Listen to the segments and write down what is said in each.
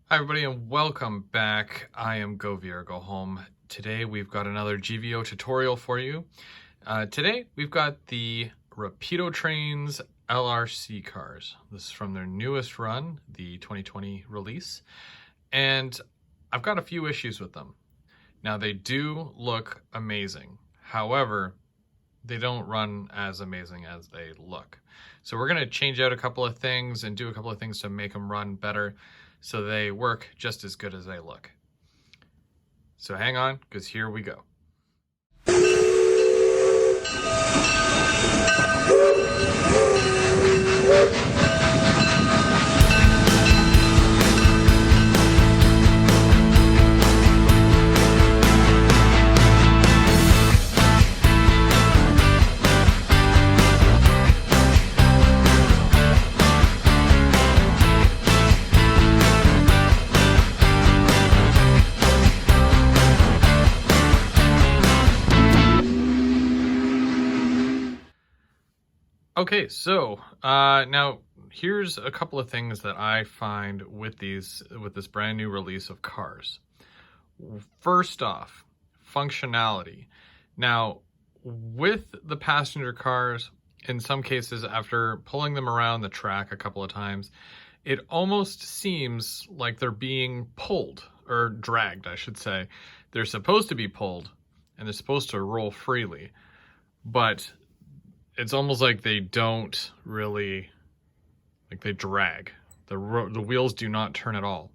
Hi everybody and welcome back. I am Go Veer Go Home. Today we've got another GVO tutorial for you. Today we've got the Rapido Trains LRC cars. This is from their newest run, the 2020 release. And I've got a few issues with them. Now they do look amazing. However, they don't run as amazing as they look. So we're going to change out a couple of things and do a couple of things to make them run better, so they work just as good as they look. So hang on, because here we go. Okay, so now here's a couple of things that I find with this brand new release of cars. First off, functionality. Now, with the passenger cars, in some cases, after pulling them around the track a couple of times, it almost seems like they're being pulled, or dragged, I should say. They're supposed to be pulled, and they're supposed to roll freely, but it's almost like they don't really, like they drag. The wheels do not turn at all.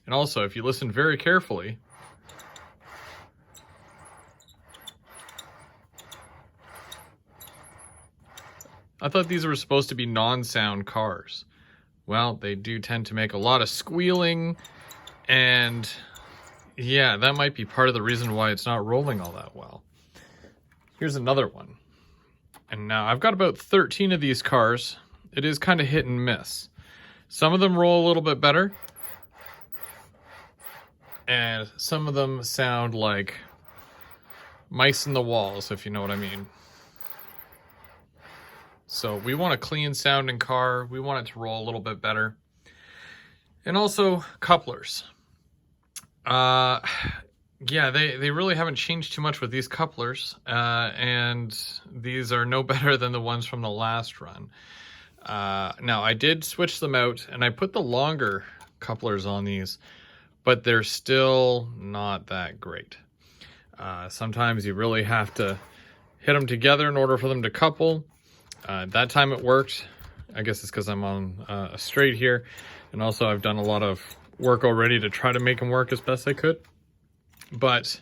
And also, if you listen very carefully, I thought these were supposed to be non-sound cars. Well, they do tend to make a lot of squealing, and yeah, that might be part of the reason why it's not rolling all that well. Here's another one. And now I've got about 13 of these cars. It is kind of hit and miss. Some of them roll a little bit better, and some of them sound like mice in the walls, if you know what I mean. So we want a clean sounding car. We want it to roll a little bit better. And also couplers. Yeah, they really haven't changed too much with these couplers, and these are no better than the ones from the last run. Now, I did switch them out, and I put the longer couplers on these, but they're still not that great. Sometimes you really have to hit them together in order for them to couple. That time it worked. I guess it's because I'm on a straight here, and also I've done a lot of work already to try to make them work as best I could. But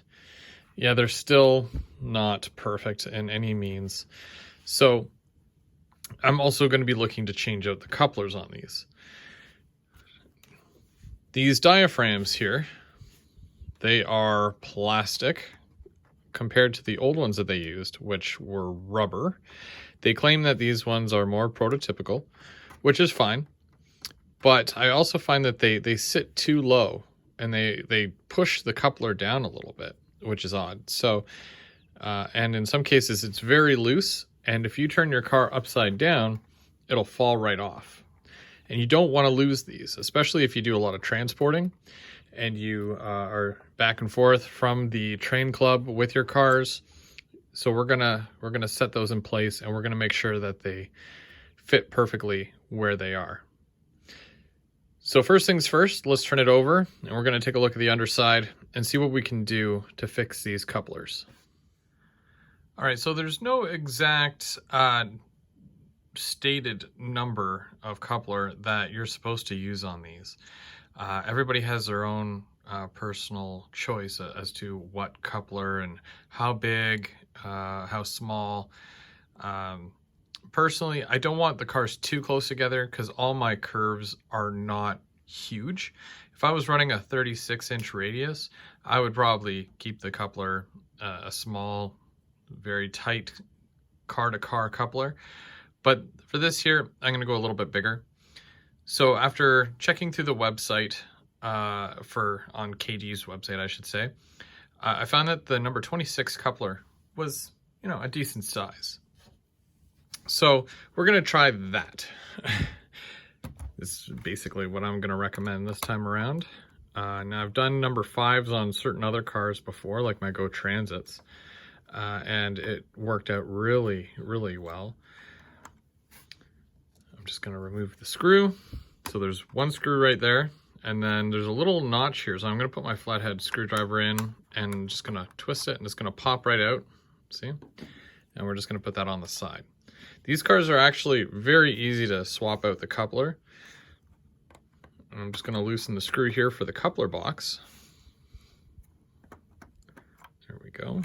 yeah, they're still not perfect in any means. So I'm also going to be looking to change out the couplers on these. These diaphragms here, they are plastic compared to the old ones that they used, which were rubber. They claim that these ones are more prototypical, which is fine. But I also find that they sit too low, and they push the coupler down a little bit, which is odd. So, and in some cases it's very loose, and if you turn your car upside down, it'll fall right off. And you don't want to lose these, especially if you do a lot of transporting and you are back and forth from the train club with your cars. So we're gonna set those in place, and we're gonna make sure that they fit perfectly where they are. So first things first, let's turn it over, and we're going to take a look at the underside and see what we can do to fix these couplers. All right, so there's no exact stated number of coupler that you're supposed to use on these. Everybody has their own personal choice as to what coupler and how big, how small. Personally, I don't want the cars too close together because all my curves are not huge. If I was running a 36-inch radius, I would probably keep the coupler a small, very tight car-to-car coupler. But for this here, I'm going to go a little bit bigger. So after checking through the website, on KD's website, I should say, I found that the number 26 coupler was, a decent size. So we're going to try that. This is basically what I'm going to recommend this time around. Now I've done number 5s on certain other cars before, like my Go Transits, and it worked out really, really well. I'm just going to remove the screw. So there's one screw right there, and then there's a little notch here. So I'm going to put my flathead screwdriver in and just going to twist it, and it's going to pop right out. See? And we're just going to put that on the side. These cars are actually very easy to swap out the coupler. I'm just going to loosen the screw here for the coupler box. There we go.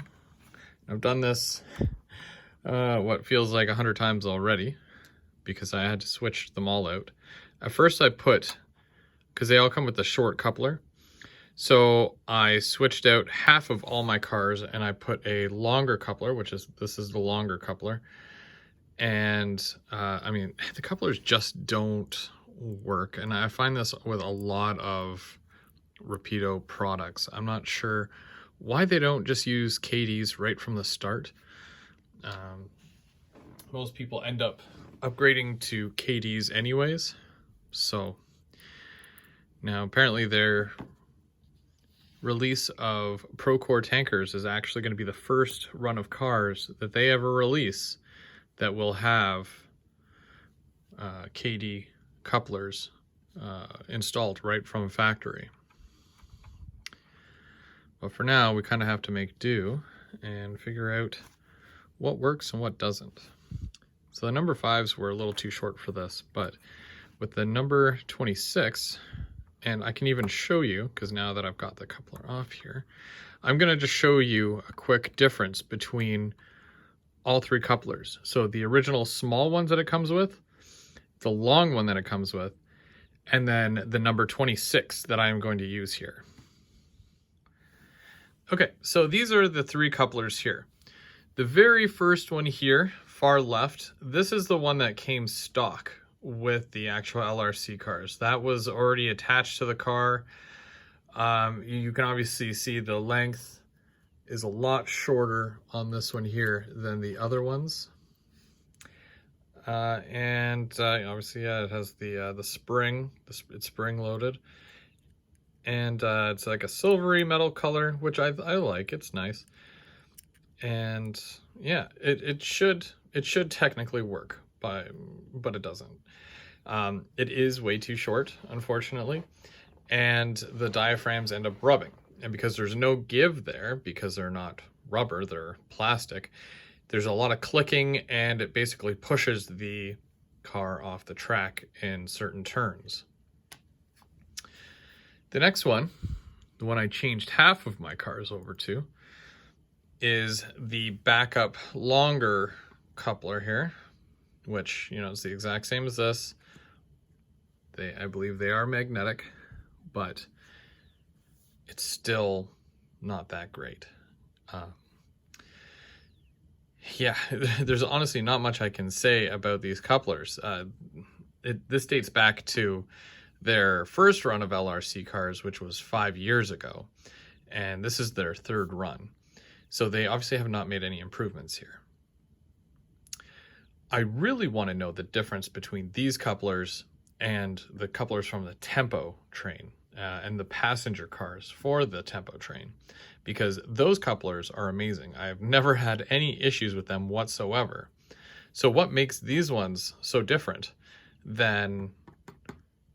I've done this what feels like 100 times already, because I had to switch them all out. At first I put, because they all come with the short coupler, so I switched out half of all my cars and I put a longer coupler, this is the longer coupler. And I mean, the couplers just don't work. And I find this with a lot of Rapido products. I'm not sure why they don't just use KDs right from the start. Most people end up upgrading to KDs anyways. So now apparently their release of Procore tankers is actually going to be the first run of cars that they ever release that will have KD couplers installed right from factory. But for now, we kind of have to make do and figure out what works and what doesn't. So the number 5s were a little too short for this, but with the number 26, and I can even show you, because now that I've got the coupler off here, I'm going to just show you a quick difference between all 3 couplers. So the original small ones that it comes with, the long one that it comes with, and then the number 26 that I am going to use here. Okay, so these are the 3 couplers here. The very first one here, far left, this is the one that came stock with the actual LRC cars. That was already attached to the car. You can obviously see the length is a lot shorter on this one here than the other ones. Obviously, yeah, it has the spring, it's spring loaded. And it's like a silvery metal color, which I like, it's nice. And yeah, it should technically work, but it doesn't. It is way too short, unfortunately, and the diaphragms end up rubbing. And because there's no give there, because they're not rubber, they're plastic, there's a lot of clicking, and it basically pushes the car off the track in certain turns. The next one, the one I changed half of my cars over to, is the backup longer coupler here, which, you know, is the exact same as this. I believe they are magnetic, but it's still not that great. Yeah, there's honestly not much I can say about these couplers. This dates back to their first run of LRC cars, which was 5 years ago, and this is their 3rd run. So they obviously have not made any improvements here. I really want to know the difference between these couplers and the couplers from the Tempo train and the passenger cars for the Tempo train, because those couplers are amazing. I've never had any issues with them whatsoever. So what makes these ones so different than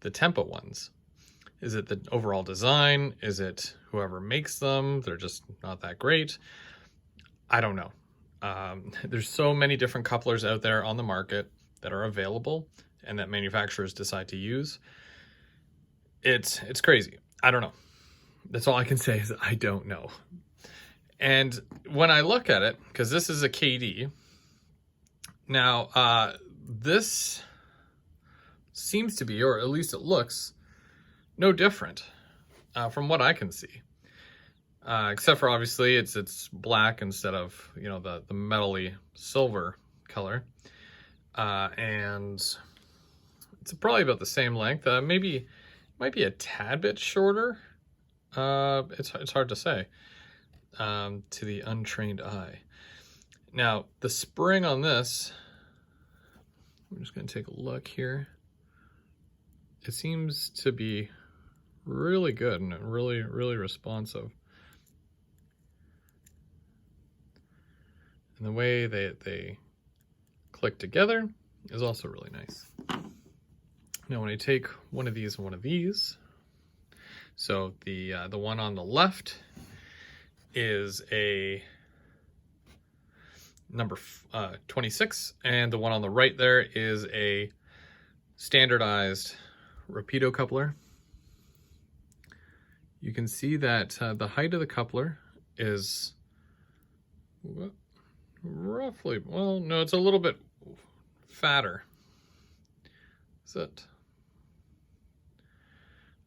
the Tempo ones? Is it the overall design? Is it whoever makes them? They're just not that great. I don't know. There's so many different couplers out there on the market that are available and that manufacturers decide to use. It's crazy. I don't know. That's all I can say is I don't know. And when I look at it, because this is a KD, now this seems to be, or at least it looks, no different from what I can see. Except for obviously it's black instead of, you know, the metally silver color. And it's probably about the same length. Maybe might be a tad bit shorter. It's hard to say to the untrained eye. Now the spring on this, I'm just going to take a look here. It seems to be really good and really, really responsive. And the way they click together is also really nice. Now when I take one of these and one of these, so the one on the left is a number 26, and the one on the right there is a standardized Rapido coupler. You can see that the height of the coupler is roughly, well, no, it's a little bit fatter. Is it?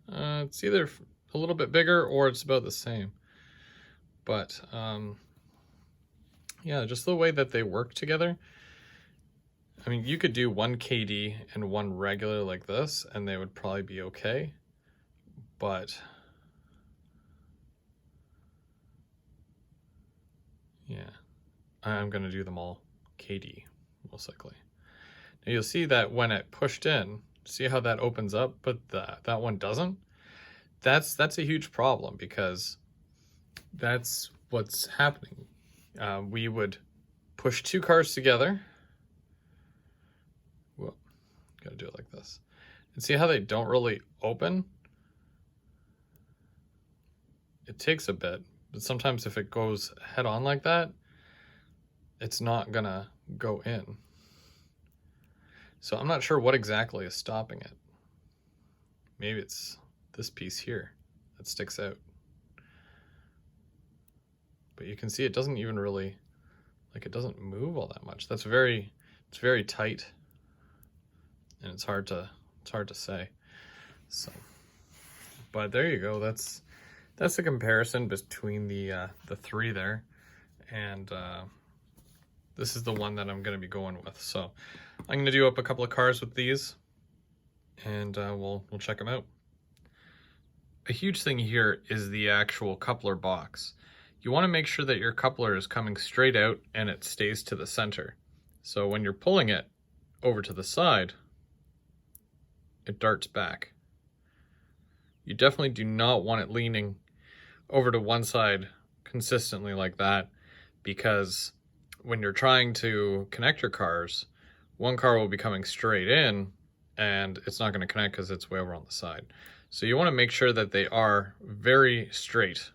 It's either a little bit bigger or it's about the same. But yeah, just the way that they work together. I mean, you could do one KD and one regular like this, and they would probably be okay. But yeah, I'm going to do them all KD, most likely. Now you'll see that when it pushed in, see how that opens up, but that one doesn't? That's a huge problem, because that's what's happening. We would push two cars together. Whoa, gotta do it like this. And see how they don't really open? It takes a bit, but sometimes if it goes head on like that, it's not gonna go in. So I'm not sure what exactly is stopping it. Maybe it's this piece here that sticks out. But you can see it doesn't even really, like, it doesn't move all that much. It's very tight, and it's hard to say. So, but there you go. That's the comparison between the three there, and this is the one that I'm going to be going with. So I'm going to do up a couple of cars with these, and we'll check them out. A huge thing here is the actual coupler box. You want to make sure that your coupler is coming straight out and it stays to the center. So when you're pulling it over to the side, it darts back. You definitely do not want it leaning over to one side consistently like that, because when you're trying to connect your cars, one car will be coming straight in and it's not going to connect because it's way over on the side. So you want to make sure that they are very straight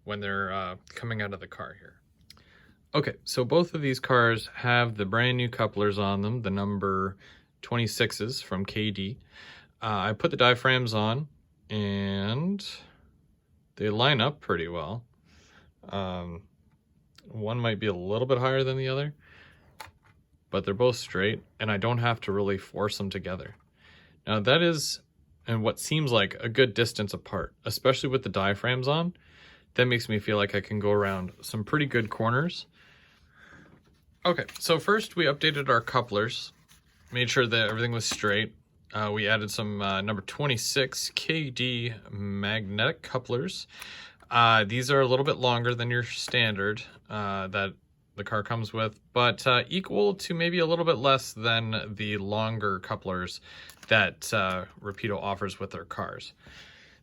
when they're coming out of the car here. Okay, so both of these cars have the brand new couplers on them, the number 26s from KD. I put the diaphragms on and they line up pretty well. One might be a little bit higher than the other, but they're both straight and I don't have to really force them together. Now that is, and what seems like a good distance apart, especially with the diaphragms on. That makes me feel like I can go around some pretty good corners. Okay, so first we updated our couplers, made sure that everything was straight. We added some number 26 KD magnetic couplers. These are a little bit longer than your standard that the car comes with, but equal to maybe a little bit less than the longer couplers that Rapido offers with their cars.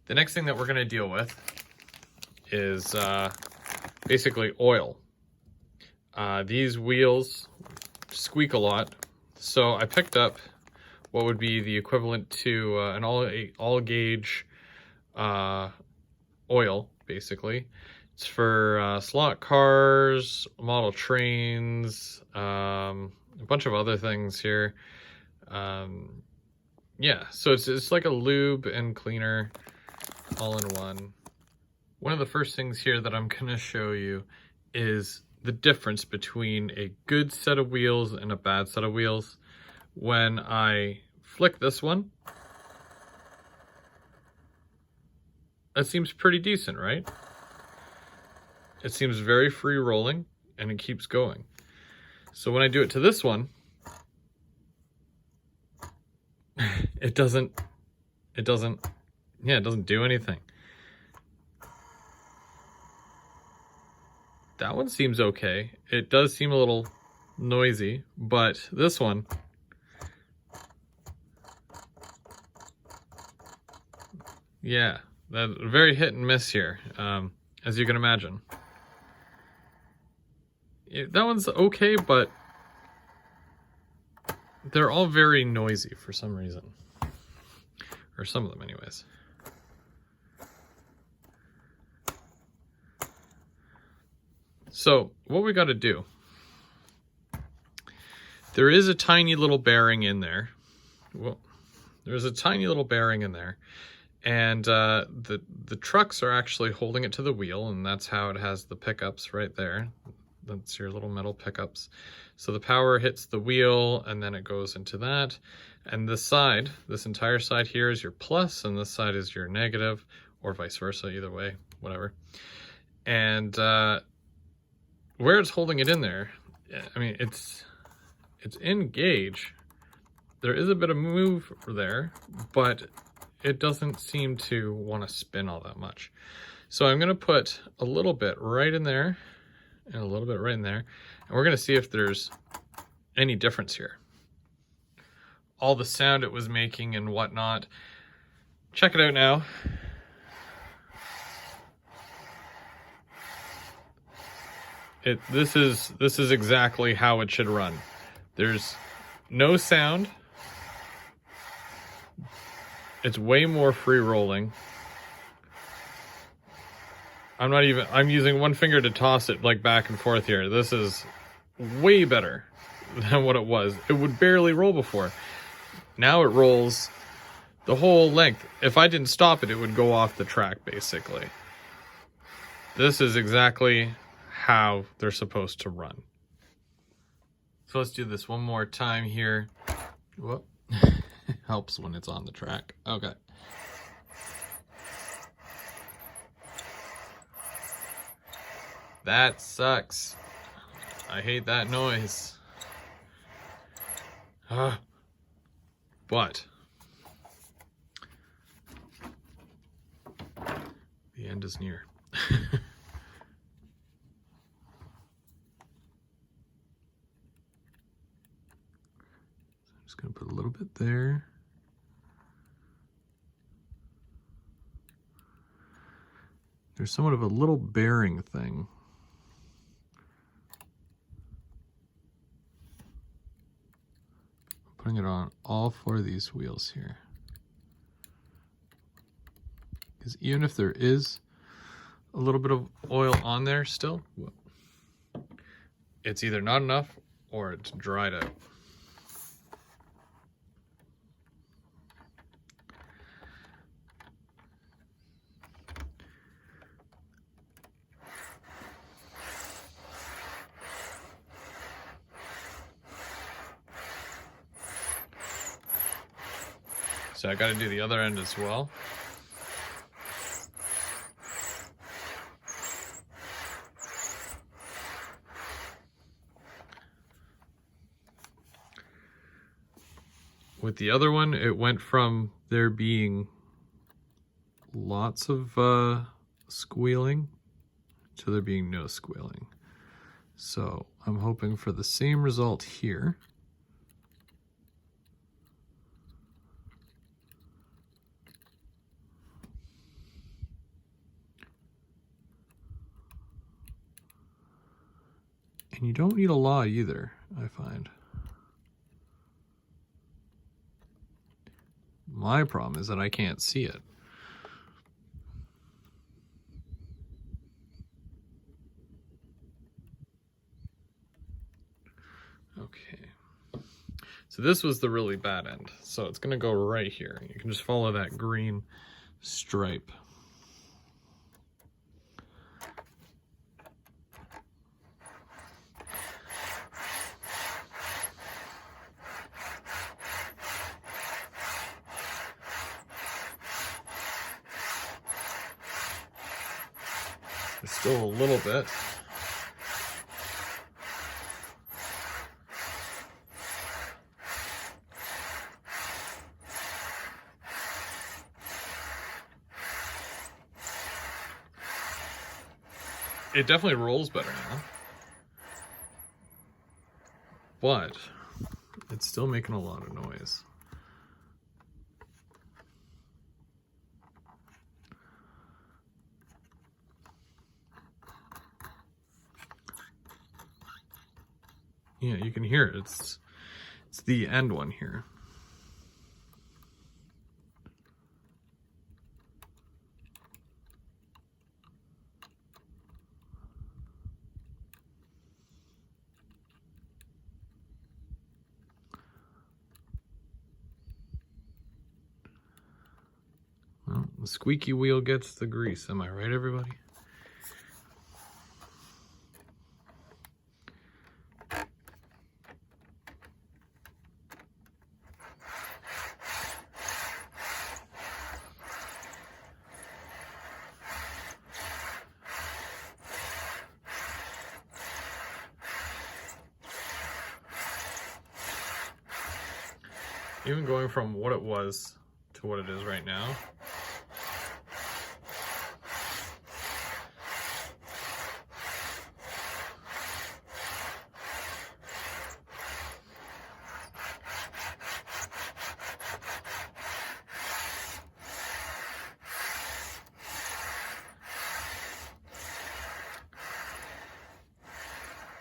The next thing that we're going to deal with is basically oil. These wheels squeak a lot, so I picked up what would be the equivalent to an all gauge oil, basically. It's for slot cars, model trains, a bunch of other things here. Yeah, so it's like a lube and cleaner all in one. One of the first things here that I'm going to show you is the difference between a good set of wheels and a bad set of wheels. When I flick this one, that seems pretty decent, right? It seems very free rolling and it keeps going. So when I do it to this one, it doesn't do anything. That one seems okay. It does seem a little noisy, but this one, yeah, That very hit and miss here, as you can imagine. That one's okay, but they're all very noisy for some reason. Or some of them anyways. So what we got to do, there is a tiny little bearing in there. Well, there's a tiny little bearing in there, and the trucks are actually holding it to the wheel, and that's how it has the pickups right there. That's your little metal pickups. So the power hits the wheel, and then it goes into that. And this side, this entire side here is your plus, and this side is your negative, or vice versa, either way, whatever. And where it's holding it in there, I mean, it's in gauge. There is a bit of move there, but it doesn't seem to want to spin all that much. So I'm going to put a little bit right in there and a little bit right in there, and we're going to see if there's any difference here. All the sound it was making and whatnot. Check it out now. This is exactly how it should run. There's no sound. It's way more free rolling. I'm using one finger to toss it like back and forth here. This is way better than what it was. It would barely roll before. Now it rolls the whole length. If I didn't stop it, it would go off the track basically. This is exactly how they're supposed to run. So let's do this one more time here. Whoop. Helps when it's on the track. Okay. That sucks. I hate that noise. But the end is near. Just gonna put a little bit there. There's somewhat of a little bearing thing. I'm putting it on all four of these wheels here. Because even if there is a little bit of oil on there still, it's either not enough or it's dried out. So I got to do the other end as well. With the other one, it went from there being lots of squealing to there being no squealing. So I'm hoping for the same result here. And you don't need a lot either, I find. My problem is that I can't see it. Okay. So this was the really bad end. So it's going to go right here. You can just follow that green stripe. There's still a little bit. It definitely rolls better now, but it's still making a lot of noise. Yeah, you can hear it. It's the end one here. Well, the squeaky wheel gets the grease. Am I right, everybody? Even going from what it was to what it is right now.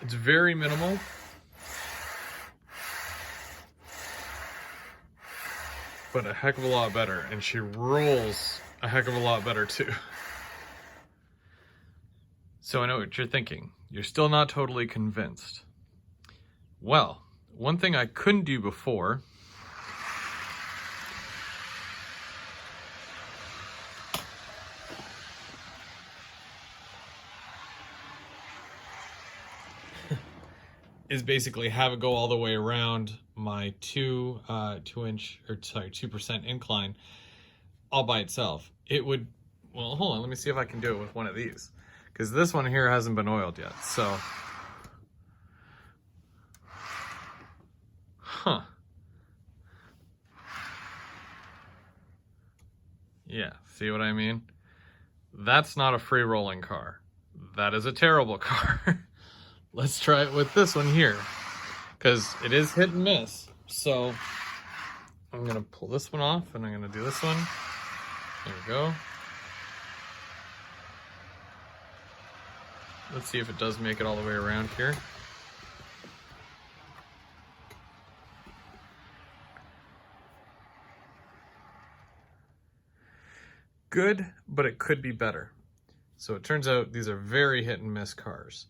It's very minimal. But a heck of a lot better. And she rolls a heck of a lot better too. So I know what you're thinking. You're still not totally convinced. Well, one thing I couldn't do before is basically have it go all the way around my 2% incline all by itself. It would, well, hold on, let me see if I can do it with one of these, because this one here hasn't been oiled yet. So, yeah, see what I mean? That's not a free rolling car. That is a terrible car. Let's try it with this one here, because it is hit and miss. So I'm gonna pull this one off and I'm gonna do this one. There we go. Let's see if it does make it all the way around here. Good, but it could be better. So it turns out these are very hit and miss cars.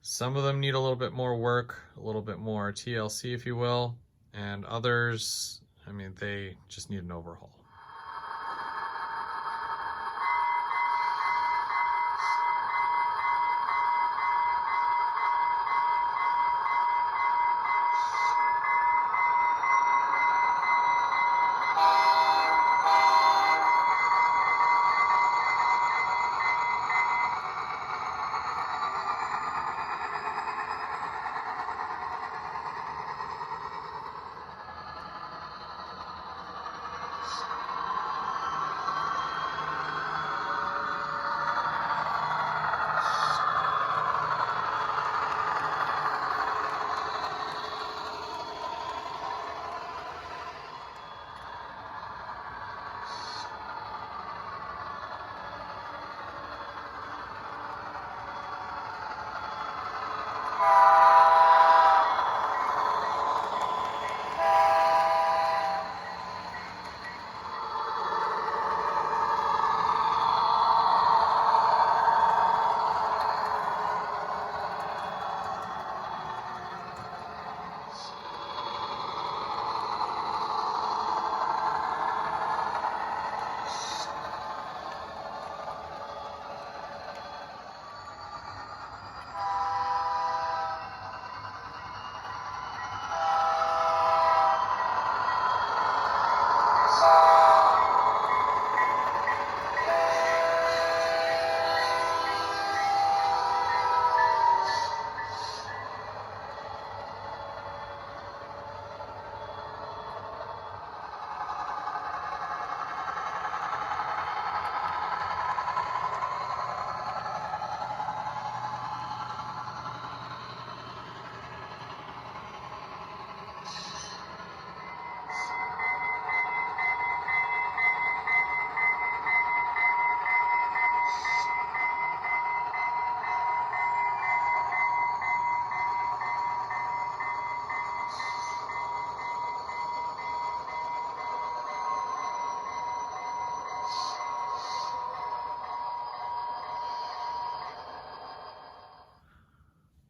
Some of them need a little bit more work, a little bit more TLC, if you will, and others, I mean, they just need an overhaul.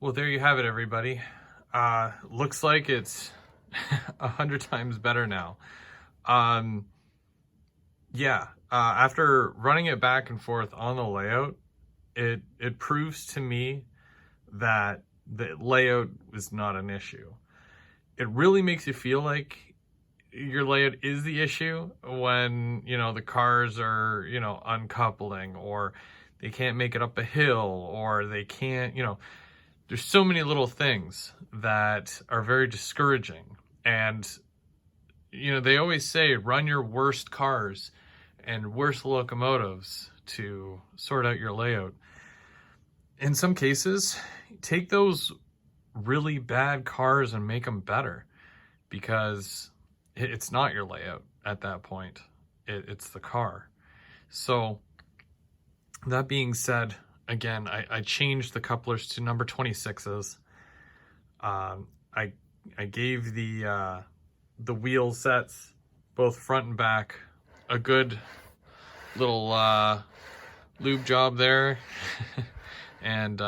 Well, there you have it, everybody. Looks like it's 100 times better now. After running it back and forth on the layout, it proves to me that the layout is not an issue. It really makes you feel like your layout is the issue when, the cars are, uncoupling, or they can't make it up a hill, or they can't, there's so many little things that are very discouraging. And, they always say run your worst cars and worst locomotives to sort out your layout. In some cases, take those really bad cars and make them better, because it's not your layout at that point. It's the car. So that being said, again, I changed the couplers to number 26s. I gave the wheel sets, both front and back, a good little lube job there. And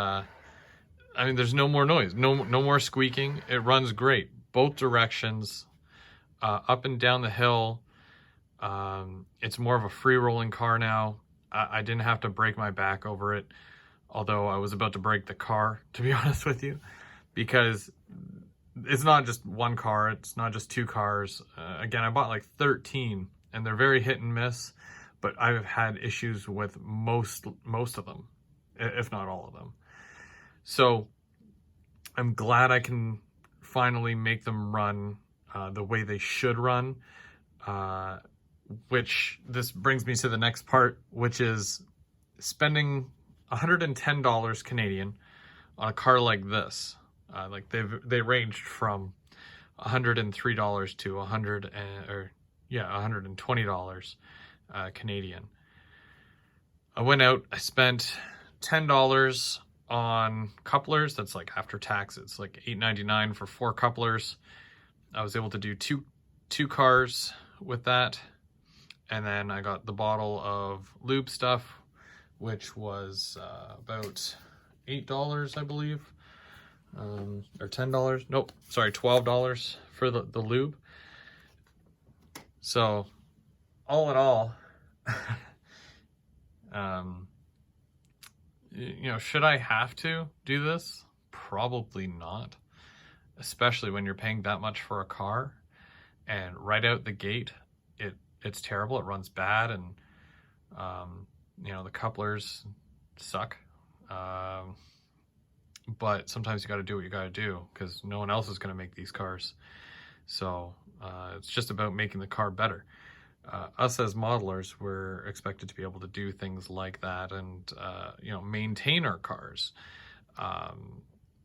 there's no more noise, no more squeaking. It runs great, both directions, up and down the hill. It's more of a free rolling car now. I didn't have to break my back over it, although I was about to break the car, to be honest with you, because it's not just one car, it's not just two cars. Again, I bought like 13, and they're very hit and miss, but I've had issues with most of them, if not all of them. So I'm glad I can finally make them run the way they should run, which this brings me to the next part, which is spending $110 Canadian on a car like this. They ranged from $103 to $120 Canadian. I went out, I spent $10 on couplers. That's like after tax, it's like $8.99 for 4 couplers. I was able to do two cars with that. And then I got the bottle of lube stuff, which was about $8, I believe. Or $10. Nope, sorry, $12 for the lube. So all in all, should I have to do this? Probably not, especially when you're paying that much for a car, and right out the gate, it's terrible. It runs bad, and the couplers suck. But sometimes you got to do what you got to do, because no one else is going to make these cars. So it's just about making the car better. Us as modelers, we're expected to be able to do things like that and, maintain our cars.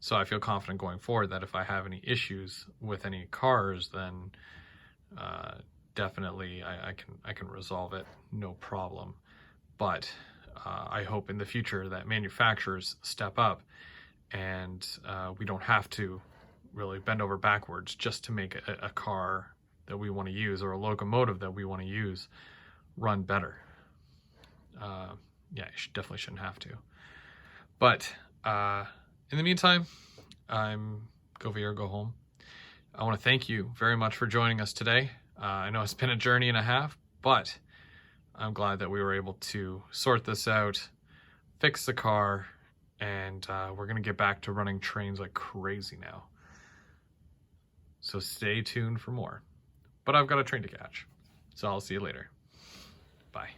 So I feel confident going forward that if I have any issues with any cars, then definitely I can resolve it, no problem. But I hope in the future that manufacturers step up and we don't have to really bend over backwards just to make a car that we want to use, or a locomotive that we want to use, run better. You definitely shouldn't have to. But in the meantime, I'm go Veer, go home. I want to thank you very much for joining us today. I know it's been a journey and a half, but I'm glad that we were able to sort this out, fix the car, and we're going to get back to running trains like crazy now. So stay tuned for more. But I've got a train to catch, so I'll see you later. Bye.